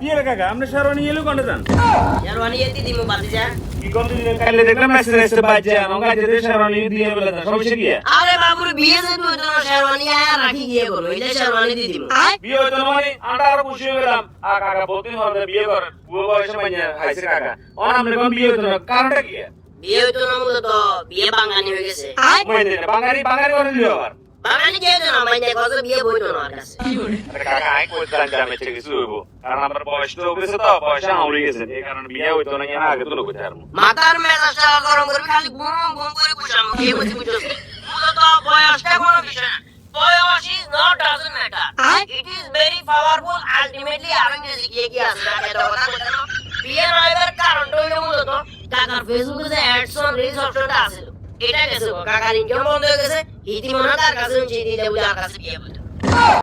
কি রে কাকা আপনি শেরওয়ানি এলো কোনে যান শেরওয়ানি এতি দিমু বাতিজা কি কোন দিন কাইলে দেখলাম মেসেজ এসে বাজে আমাকে যেতে শেরওয়ানি দিয়ে বলে যান সমস্যা কি আরে বাবুর বিয়ে যে তুই তো শেরওয়ানি আর রাখি গিয়ে করো এই শেরওয়ানি দি দিমু বিয়ে হইতো না মানে আমরা আরো খুশি হয়ে গেলাম কাকা প্রতিদিন হলে বিয়ে করেন বুড়ো বয়সে মানে হাইছে কাকা আমরা কোন বিয়ে হইতো না কারণটা কি বিয়ে হইতো না মূলত বিয়ে বাঙালি হয়ে গেছে মানে বাঙালি বাঙালি করে দিও আবার বাঙালি কে তো না মানে কত বিয়ে হইতো না আর কাছে কাকা আই কই জান জামে থেকে কিছু হইবো কারণ আমার বয়স তো গেছে তো বয়স হাউলি গেছে এই কারণে বিয়ে হইতো না আমি আগে তো লোক চারমু মাথার মেজাজটা গরম করে খালি ঘুম ঘুম করে বসাম বিয়ে বুঝি বুঝছস মূলত বয়সটা কোনো বিষয় না বয়স is not doesn't matter it is very powerful ultimately আর ইংরেজি কি আছে না এটা কথা বলতে না বিয়ে নয়বার কারণটা হলো মূলত কাকার ফেসবুকে যে অ্যাডস অন রিলস অপশনটা আছে এটা গেছে কাকার ইনকাম বন্ধ হয়ে গেছে ইতিমধ্যে তার কাছে চিঠি দেবো যার কাছে বিয়ে বলতো